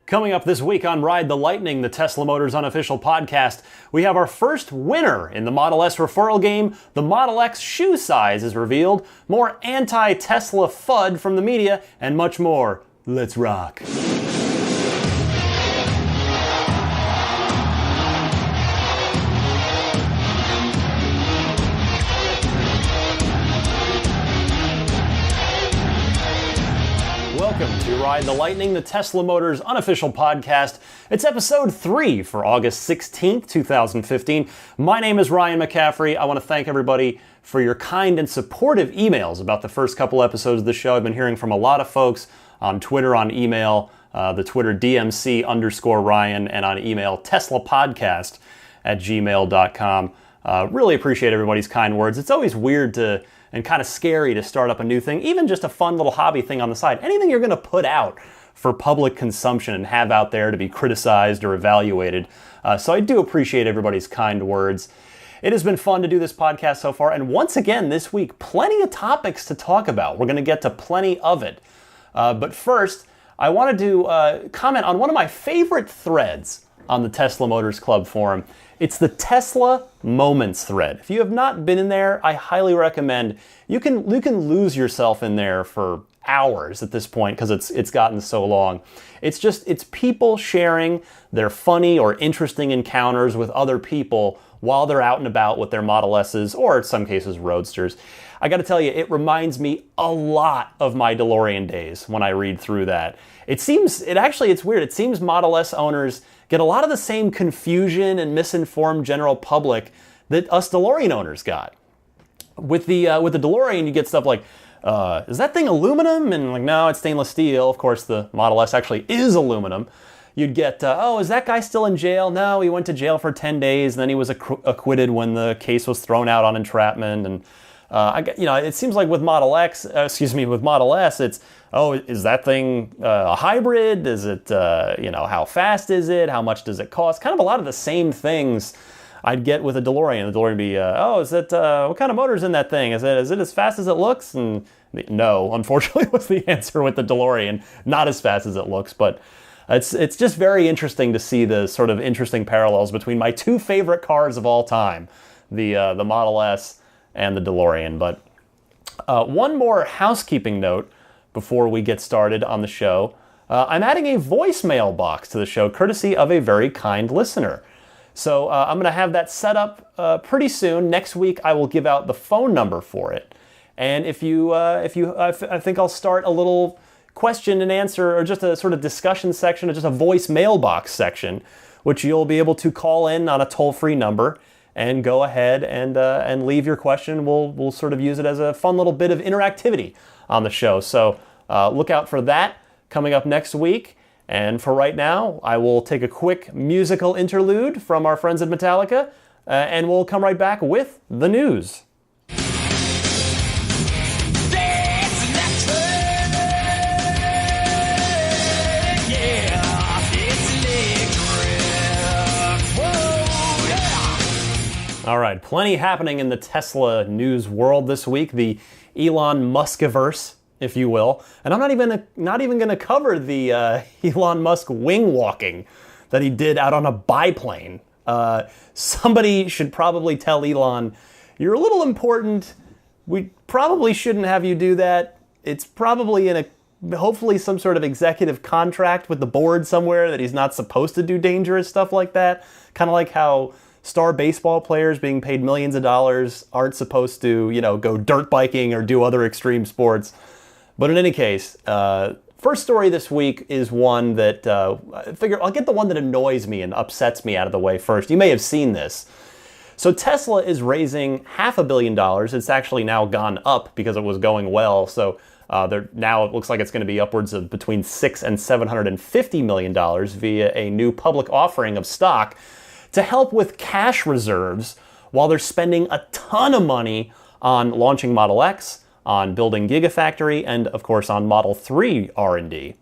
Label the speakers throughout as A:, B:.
A: Coming up this week on Ride the Lightning, the Tesla Motors unofficial podcast, we have our first winner in the Model S referral game. The Model X shoe size is revealed, more anti-Tesla FUD from the media, and much more. Let's rock. Welcome to Ride the Lightning, the Tesla Motors unofficial podcast. It's episode 3 for August 16th, 2015. My name is Ryan McCaffrey. I want to thank everybody for your kind and supportive emails about the first couple episodes of the show. I've been hearing from a lot of folks on Twitter, on email, the Twitter DMC_Ryan, and on email teslapodcast@gmail.com. Really appreciate everybody's kind words. It's always weird and kind of scary to start up a new thing, even just a fun little hobby thing on the side. Anything you're going to put out for public consumption and have out there to be criticized or evaluated. So I do appreciate everybody's kind words. It has been fun to do this podcast so far, and once again this week, plenty of topics to talk about. We're going to get to plenty of it. But first, I wanted to comment on one of my favorite threads on the Tesla Motors Club forum. It's the Tesla Moments thread. If you have not been in there, I highly recommend. You can lose yourself in there for hours at this point because it's gotten so long. It's people sharing their funny or interesting encounters with other people while they're out and about with their Model S's or in some cases Roadsters. I got to tell you, it reminds me a lot of my DeLorean days when I read through that. It's weird. It seems Model S owners get a lot of the same confusion and misinformed general public that us DeLorean owners got. With the DeLorean, you get stuff like, is that thing aluminum? And like, no, it's stainless steel. Of course, the Model S actually is aluminum. You'd get, is that guy still in jail? No, he went to jail for 10 days, and then he was acquitted when the case was thrown out on entrapment. And it seems like with Model S, it's, is that thing a hybrid? Is it, how fast is it? How much does it cost? Kind of a lot of the same things I'd get with a DeLorean. The DeLorean would be, what kind of motor's in that thing? Is it as fast as it looks? And no, unfortunately, was the answer with the DeLorean. Not as fast as it looks, but it's just very interesting to see the sort of interesting parallels between my two favorite cars of all time, the Model S and the DeLorean. But one more housekeeping note before we get started on the show. I'm adding a voicemail box to the show, courtesy of a very kind listener. So I'm going to have that set up pretty soon. Next week, I will give out the phone number for it. And I think I'll start a little question and answer, or just a sort of discussion section, or just a voicemail box section, which you'll be able to call in on a toll-free number and go ahead and leave your question. We'll sort of use it as a fun little bit of interactivity on the show. So look out for that coming up next week. And for right now, I will take a quick musical interlude from our friends at Metallica, and we'll come right back with the news. All right, plenty happening in the Tesla news world this week, the Elon Muskiverse, if you will. And I'm not even going to cover the Elon Musk wing walking that he did out on a biplane. Somebody should probably tell Elon, you're a little important. We probably shouldn't have you do that. It's probably hopefully some sort of executive contract with the board somewhere that he's not supposed to do dangerous stuff like that. Kind of like how star baseball players being paid millions of dollars aren't supposed to, go dirt biking or do other extreme sports. But in any case, first story this week is one that I figure I'll get the one that annoys me and upsets me out of the way first. You may have seen this. So Tesla is raising $500 million. It's actually now gone up because it was going well. So now it looks like it's going to be upwards of between $600 and $750 million via a new public offering of stock to help with cash reserves while they're spending a ton of money on launching Model X, on building Gigafactory, and of course on Model 3 R&D.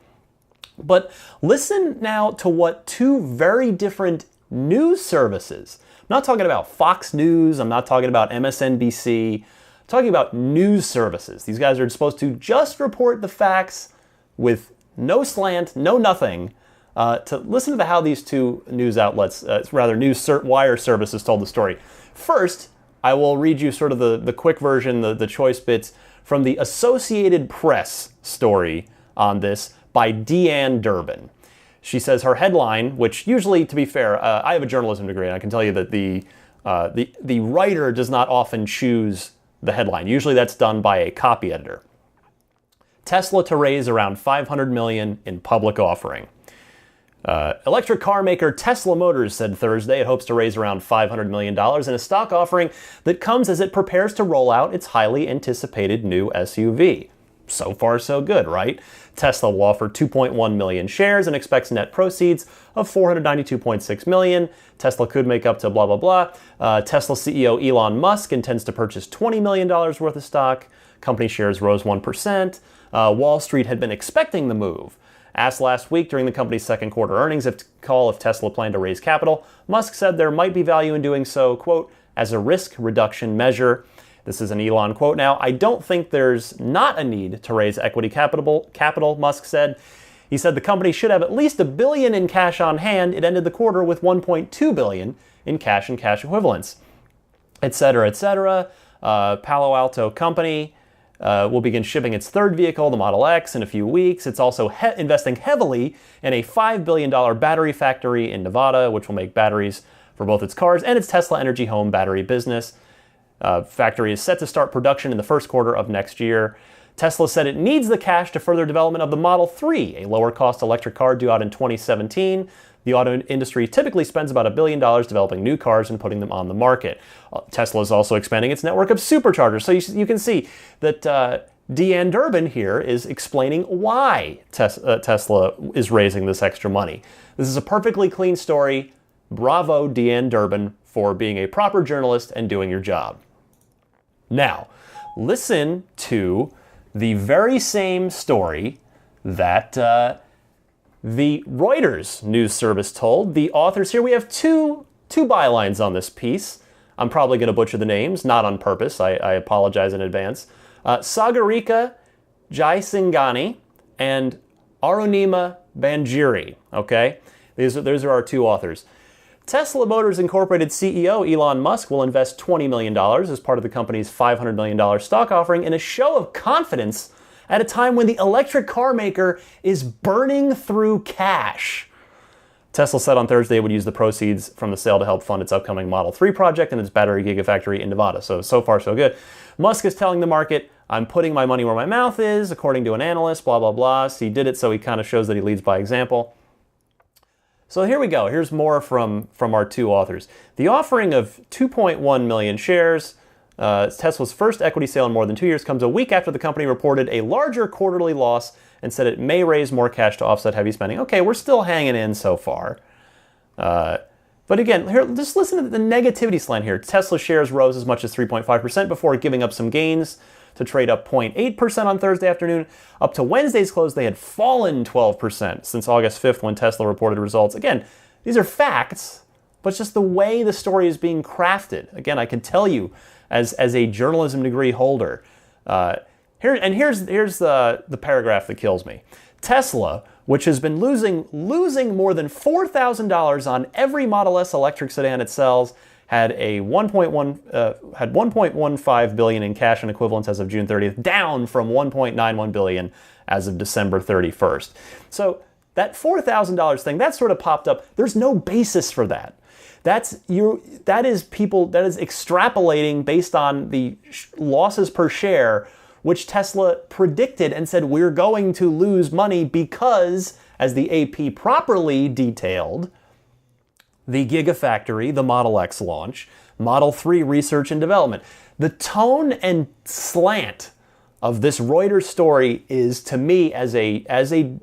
A: But listen now to what two very different news services, I'm not talking about Fox News, I'm not talking about MSNBC, I'm talking about news services. These guys are supposed to just report the facts with no slant, no nothing, to listen to how these two news outlets, news wire services told the story. First, I will read you sort of the quick version, the choice bits from the Associated Press story on this by Deanne Durbin. She says her headline, which usually, to be fair, I have a journalism degree, and I can tell you that the writer does not often choose the headline. Usually that's done by a copy editor. Tesla to raise around $500 million in public offering. Electric car maker Tesla Motors said Thursday it hopes to raise around $500 million in a stock offering that comes as it prepares to roll out its highly anticipated new SUV. So far, so good, right? Tesla will offer 2.1 million shares and expects net proceeds of $492.6 million. Tesla could make up to blah, blah, blah. Tesla CEO Elon Musk intends to purchase $20 million worth of stock. Company shares rose 1%. Wall Street had been expecting the move. Asked last week during the company's second quarter earnings if Tesla planned to raise capital, Musk said there might be value in doing so, quote, as a risk reduction measure. This is an Elon quote now. I don't think there's not a need to raise equity capital, Musk said. He said the company should have at least $1 billion in cash on hand. It ended the quarter with $1.2 billion in cash and cash equivalents, et cetera, et cetera. Palo Alto company will begin shipping its third vehicle, the Model X, in a few weeks. It's also investing heavily in a $5 billion battery factory in Nevada, which will make batteries for both its cars and its Tesla Energy home battery business. Factory is set to start production in the first quarter of next year. Tesla said it needs the cash to further development of the Model 3, a lower-cost electric car due out in 2017. The auto industry typically spends about $1 billion developing new cars and putting them on the market. Tesla is also expanding its network of superchargers. So you can see that Deanne Durbin here is explaining why Tesla is raising this extra money. This is a perfectly clean story. Bravo, Deanne Durbin, for being a proper journalist and doing your job. Now, listen to the very same story that the Reuters news service told. The authors here, we have two bylines on this piece. I'm probably going to butcher the names, not on purpose. I apologize in advance. Sagarika Jaisinghani and Arunima Banjiri, okay? Those are our two authors. Tesla Motors Incorporated CEO Elon Musk will invest $20 million as part of the company's $500 million stock offering in a show of confidence at a time when the electric car maker is burning through cash. Tesla said on Thursday it would use the proceeds from the sale to help fund its upcoming Model 3 project and its battery gigafactory in Nevada. So far, so good. Musk is telling the market, I'm putting my money where my mouth is, according to an analyst, blah, blah, blah. So he did it, so he kind of shows that he leads by example. So here we go. Here's more from our two authors. The offering of 2.1 million shares, Tesla's first equity sale in more than 2 years, comes a week after the company reported a larger quarterly loss and said it may raise more cash to offset heavy spending. Okay, we're still hanging in so far. But again, here, just listen to the negativity slant here. Tesla shares rose as much as 3.5% before giving up some gains to trade up 0.8% on Thursday afternoon. Up to Wednesday's close, they had fallen 12% since August 5th when Tesla reported results. Again, these are facts, but it's just the way the story is being crafted. Again, I can tell you as a journalism degree holder. Here's the paragraph that kills me. Tesla, which has been losing more than $4,000 on every Model S electric sedan it sells, had 1.15 billion in cash and equivalents as of June 30th, down from 1.91 billion as of December 31st. So that $4,000 thing, that sort of popped up. There's no basis for that. That is extrapolating based on the losses per share, which Tesla predicted and said we're going to lose money because, as the AP properly detailed, the Gigafactory, the Model X launch, Model 3 research and development. The tone and slant of this Reuters story is, to me, as a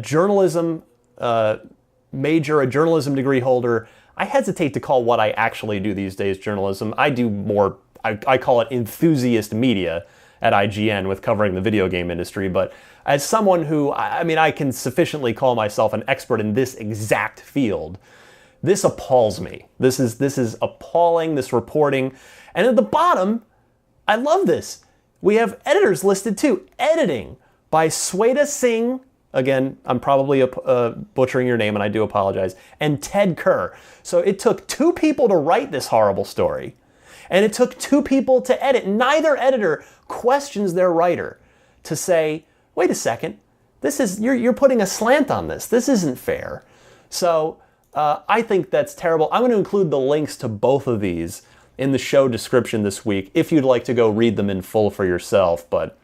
A: journalism major, a journalism degree holder, I hesitate to call what I actually do these days journalism. I do more, I call it enthusiast media at IGN with covering the video game industry, but as someone who, I can sufficiently call myself an expert in this exact field, this appalls me. This is appalling, this reporting. And at the bottom, I love this. We have editors listed too. Editing by Sweta Singh, again, I'm probably butchering your name and I do apologize, and Ted Kerr. So it took 2 people to write this horrible story, and it took 2 people to edit. Neither editor questions their writer to say, wait a second, you're putting a slant on this. This isn't fair. So I think that's terrible. I'm going to include the links to both of these in the show description this week if you'd like to go read them in full for yourself. But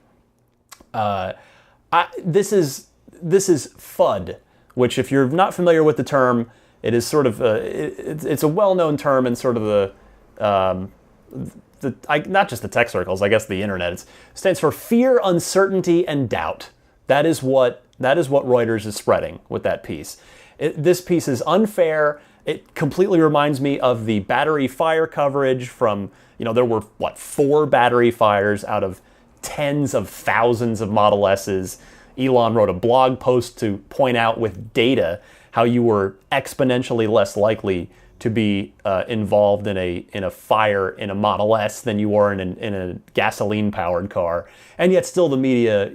A: this is FUD, which, if you're not familiar with the term, it is sort of it's a well-known term in sort of not just the tech circles, I guess the internet. It stands for fear, uncertainty, and doubt. That is what Reuters is spreading with that piece. This piece is unfair. It completely reminds me of the battery fire coverage from, there were, 4 battery fires out of tens of thousands of Model S's. Elon wrote a blog post to point out with data how you were exponentially less likely to be involved in a fire in a Model S than you are in a gasoline-powered car. And yet still the media,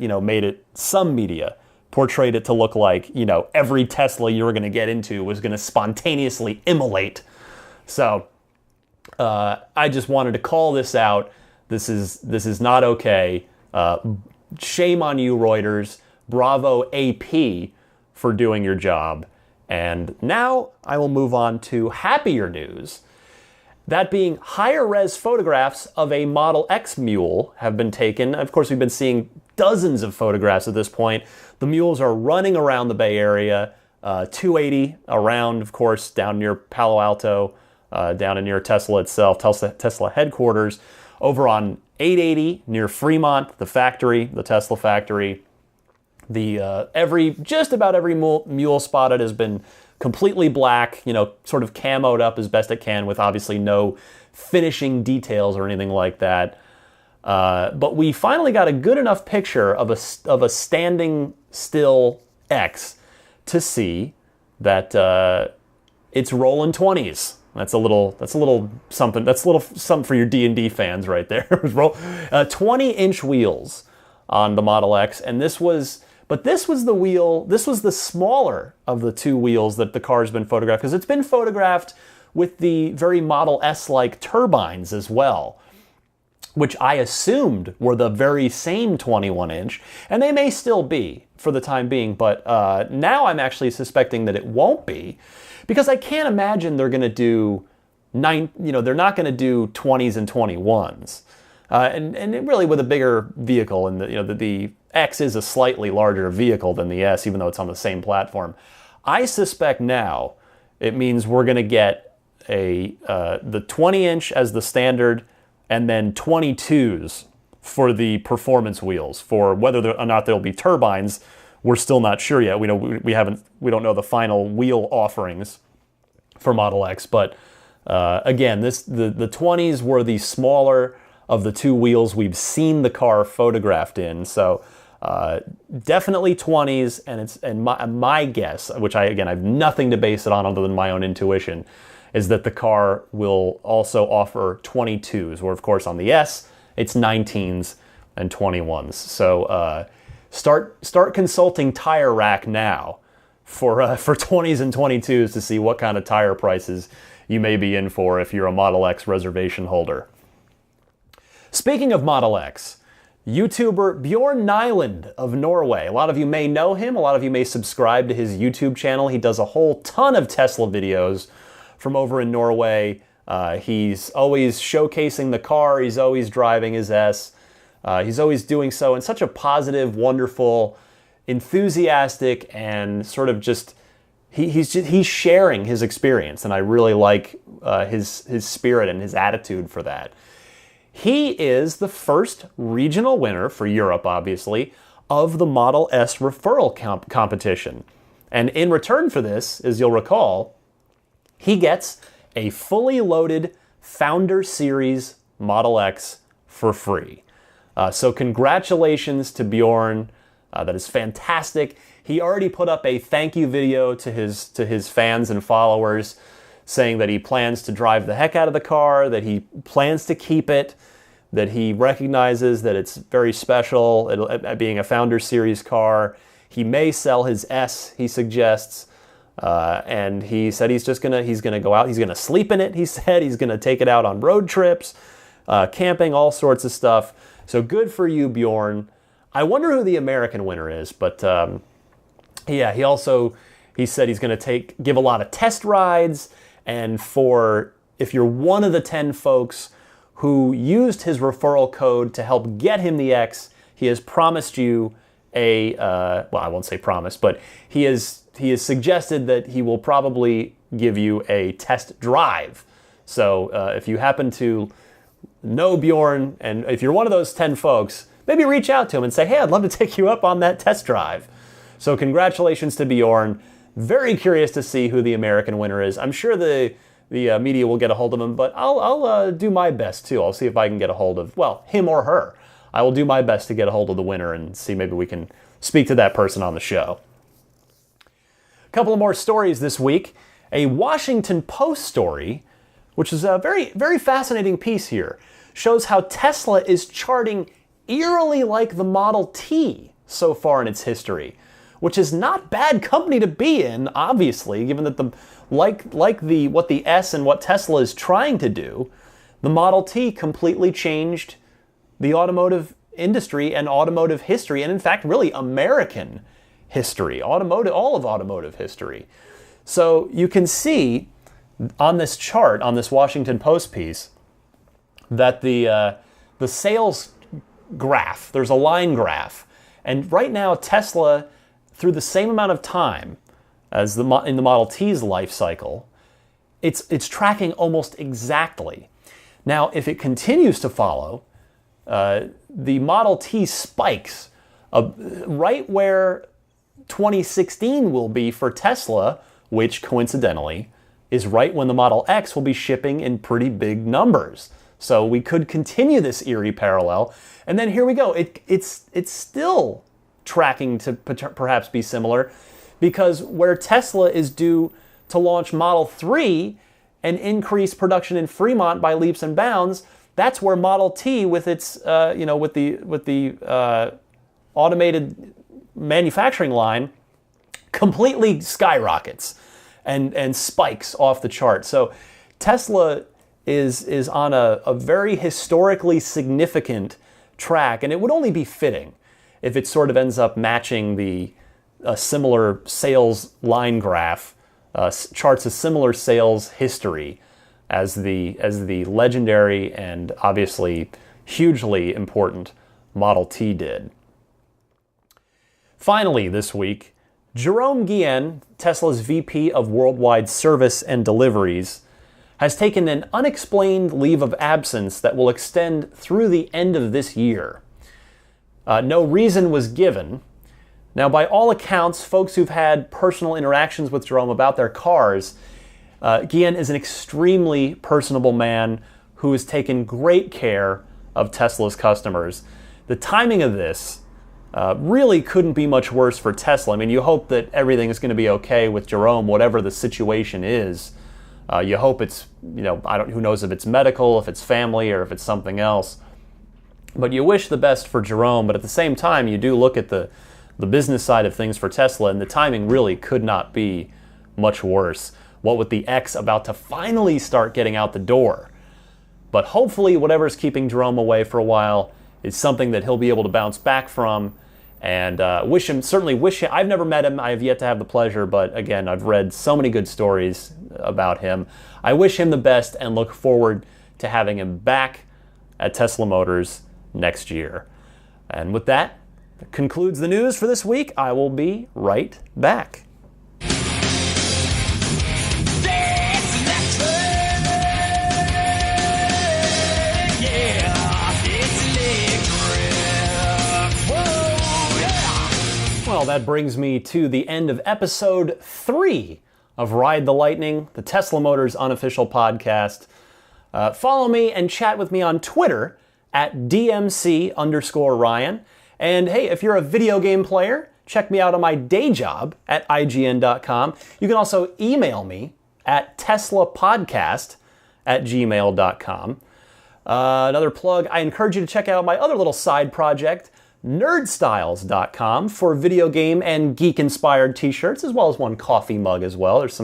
A: some media portrayed it to look like, every Tesla you were going to get into was going to spontaneously immolate. So I just wanted to call this out. This is not okay. Shame on you, Reuters. Bravo, AP, for doing your job. And now I will move on to happier news. That being, higher res photographs of a Model X mule have been taken. Of course, we've been seeing dozens of photographs at this point. The mules are running around the Bay Area, 280 around, of course, down near Palo Alto, down near Tesla itself, Tesla headquarters, over on 880 near Fremont, the factory, the Tesla factory. Just about every mule spotted has been completely black, sort of camoed up as best it can, with obviously no finishing details or anything like that. But we finally got a good enough picture of a standing still X to see that it's rolling 20s. That's a little something. That's a little something for your D&D fans right there. 20-inch wheels on the Model X, and this was the smaller of the 2 wheels that the car's been photographed, because it's been photographed with the very Model S-like turbines as well, which I assumed were the very same 21-inch, and they may still be for the time being, but now I'm actually suspecting that it won't be, because I can't imagine they're going to do they're not going to do 20s and 21s. And really with a bigger vehicle, and the X is a slightly larger vehicle than the S, even though it's on the same platform. I suspect now it means we're going to get the 20-inch as the standard, and then 22s for the performance wheels. For whether or not there'll be turbines, we're still not sure yet. We don't know the final wheel offerings for Model X, but again, the 20s were the smaller of the 2 wheels we've seen the car photographed in. So definitely 20s, and my guess, which I have nothing to base it on other than my own intuition, is that the car will also offer 22s, where of course on the S it's 19s and 21s. So start consulting Tire Rack now for 20s and 22s to see what kind of tire prices you may be in for if you're a Model X reservation holder. Speaking of Model X, YouTuber Bjorn of Norway. A lot of you may know him. A lot of you may subscribe to his YouTube channel. He does a whole ton of Tesla videos from over in Norway. He's always showcasing the car. He's always driving his S. He's always doing so in such a positive, wonderful, enthusiastic, and sort of just he's sharing his experience, and I really like his spirit and his attitude for that. He is the first regional winner for Europe, obviously, of the Model S referral competition. And in return for this, as you'll recall, he gets a fully loaded Founder Series Model X for free. So congratulations to Bjorn. That is fantastic. He already put up a thank you video to his fans and followers, saying that he plans to drive the heck out of the car, that he plans to keep it, that he recognizes that it's very special, being a Founder Series car. He may sell his S, he suggests. And he said he's gonna go out. He's gonna sleep in it. He said he's gonna take it out on road trips, camping, all sorts of stuff. So good for you, Bjorn. I wonder who the American winner is, but yeah, he said he's gonna give a lot of test rides, and if you're one of the 10 folks who used his referral code to help get him the X, he has promised you well, I won't say promise, but he has suggested that he will probably give you a test drive. So if you happen to know Bjorn, and if you're one of those 10 folks, maybe reach out to him and say, hey, I'd love to take you up on that test drive. So congratulations to Bjorn. Very curious to see who the American winner is. I'm sure the media will get a hold of him, but I'll do my best too. I'll see if I can get a hold of, well, him or her. I will do my best to get a hold of the winner and see maybe we can speak to that person on the show. A couple of more stories this week. A Washington Post story, which is a very, very fascinating piece here, shows how Tesla is charting eerily like the Model T so far in its history, which is not bad company to be in, obviously, given that what the S and what Tesla is trying to do, the Model T completely changed the automotive industry and automotive history, and in fact, really American history, all of automotive history. So you can see on this chart, on this Washington Post piece, that the sales graph, there's a line graph, and right now Tesla, through the same amount of time as in the Model T's life cycle, it's tracking almost exactly. Now, if it continues to follow, the Model T spikes right where 2016 will be for Tesla, which coincidentally is right when the Model X will be shipping in pretty big numbers. So we could continue this eerie parallel, and then here we go. It's still tracking to perhaps be similar, because where Tesla is due to launch Model 3 and increase production in Fremont by leaps and bounds, that's where Model T, with its with the automated manufacturing line, completely skyrockets and spikes off the chart. So Tesla is on a very historically significant track, and it would only be fitting if it sort of ends up matching the similar sales line graph, charts a similar sales history as the legendary and obviously hugely important Model T did. Finally this week, Jerome Guillen, Tesla's VP of Worldwide Service and Deliveries, has taken an unexplained leave of absence that will extend through the end of this year. No reason was given. Now, by all accounts, folks who've had personal interactions with Jerome about their cars, Guillen is an extremely personable man who has taken great care of Tesla's customers. The timing of this really couldn't be much worse for Tesla. I mean, you hope that everything is going to be okay with Jerome, whatever the situation is. You hope it's, who knows if it's medical, if it's family, or if it's something else. But you wish the best for Jerome, but at the same time, you do look at the business side of things for Tesla, and the timing really could not be much worse. What with the X about to finally start getting out the door. But hopefully whatever's keeping Jerome away for a while is something that he'll be able to bounce back from, and wish him, I've never met him, I have yet to have the pleasure, but again, I've read so many good stories about him. I wish him the best and look forward to having him back at Tesla Motors next year. And with that concludes the news for this week. I will be right back. Well, that brings me to the end of episode 3 of Ride the Lightning, the Tesla Motors unofficial podcast. Follow me and chat with me on Twitter at DMC_Ryan. And hey, if you're a video game player, check me out on my day job at IGN.com. You can also email me at teslapodcast@gmail.com. Another plug, I encourage you to check out my other little side project, nerdstyles.com for video game and geek-inspired t-shirts, as well as one coffee mug as well. There's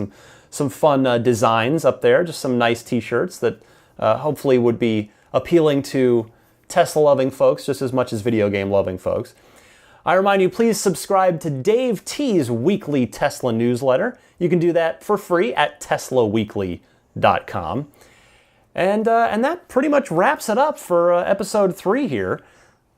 A: some fun designs up there, just some nice t-shirts that hopefully would be appealing to Tesla-loving folks just as much as video game-loving folks. I remind you, please subscribe to Dave T's weekly Tesla newsletter. You can do that for free at teslaweekly.com. And that pretty much wraps it up for episode 3 here.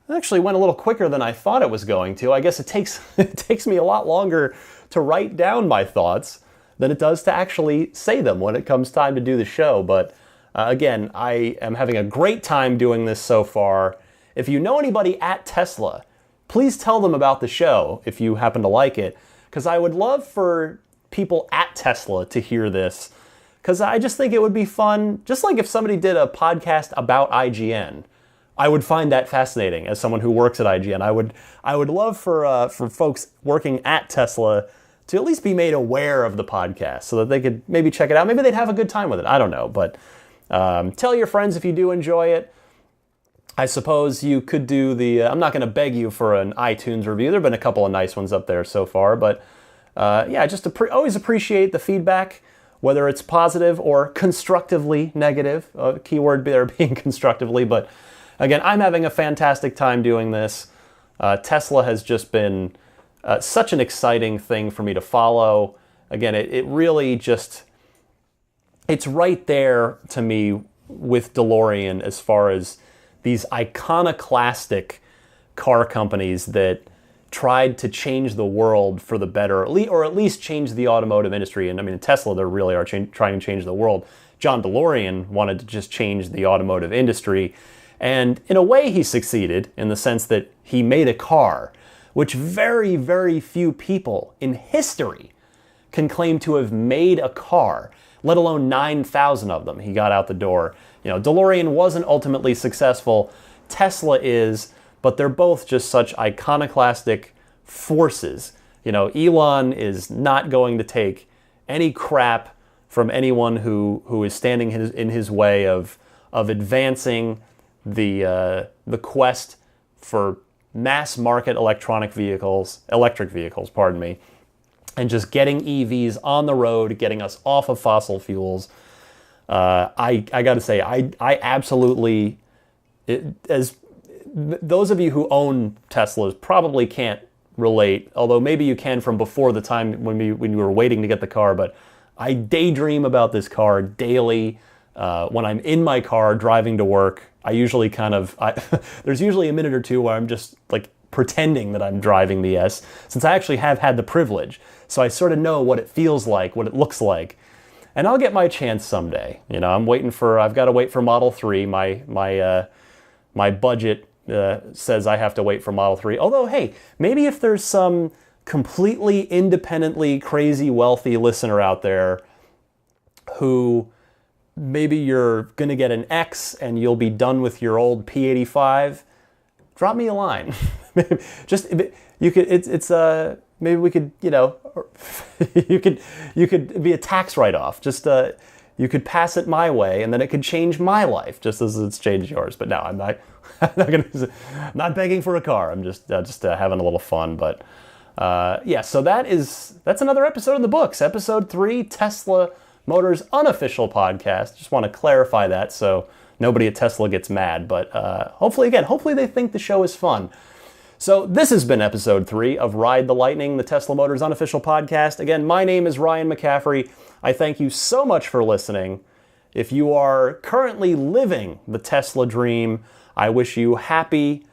A: It actually went a little quicker than I thought it was going to. I guess it takes me a lot longer to write down my thoughts than it does to actually say them when it comes time to do the show. But again, I am having a great time doing this so far. If you know anybody at Tesla, please tell them about the show if you happen to like it, because I would love for people at Tesla to hear this, because I just think it would be fun. Just like if somebody did a podcast about IGN, I would find that fascinating as someone who works at IGN. I would love for folks working at Tesla to at least be made aware of the podcast so that they could maybe check it out. Maybe they'd have a good time with it. I don't know, but tell your friends if you do enjoy it. I suppose you could do I'm not going to beg you for an iTunes review. There have been a couple of nice ones up there so far, but yeah, just always appreciate the feedback, whether it's positive or constructively negative. Keyword there being constructively, but again, I'm having a fantastic time doing this. Tesla has just been such an exciting thing for me to follow. Again, it really just, it's right there to me with DeLorean as far as these iconoclastic car companies that tried to change the world for the better, or at least change the automotive industry. And I mean, Tesla, they really are trying to change the world. John DeLorean wanted to just change the automotive industry. And in a way, he succeeded in the sense that he made a car, which very, very few people in history can claim to have made a car, let alone 9,000 of them he got out the door. You know, DeLorean wasn't ultimately successful. Tesla is, but they're both just such iconoclastic forces. You know, Elon is not going to take any crap from anyone who is standing in his way of advancing the quest for mass market electric vehicles, and just getting EVs on the road, getting us off of fossil fuels. I got to say, I absolutely, as those of you who own Teslas probably can't relate, although maybe you can from before the time when you were waiting to get the car, but I daydream about this car daily. When I'm in my car driving to work, I usually there's usually a minute or two where I'm just like pretending that I'm driving the S, since I actually have had the privilege. So I sort of know what it feels like, what it looks like. And I'll get my chance someday. You know, I've got to wait for Model 3. My budget says I have to wait for Model 3. Although, hey, maybe if there's some completely independently crazy wealthy listener out there who maybe you're going to get an X and you'll be done with your old P85, drop me a line. Just, you could, maybe we could, you know, you could be a tax write-off. Just, you could pass it my way and then it could change my life just as it's changed yours. But no, I'm not begging for a car. I'm just having a little fun. But yeah, so that's another episode in the books. Episode 3, Tesla Motors unofficial podcast. Just want to clarify that so nobody at Tesla gets mad. But hopefully they think the show is fun. So this has been episode 3 of Ride the Lightning, the Tesla Motors unofficial podcast. Again, my name is Ryan McCaffrey. I thank you so much for listening. If you are currently living the Tesla dream, I wish you happy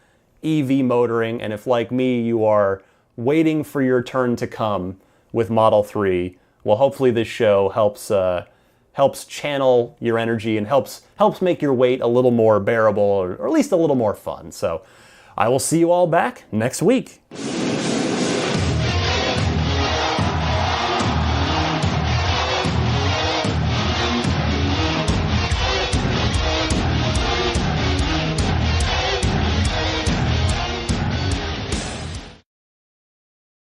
A: EV motoring. And if, like me, you are waiting for your turn to come with Model 3, well, hopefully this show helps channel your energy and helps make your wait a little more bearable, or at least a little more fun. So I will see you all back next week.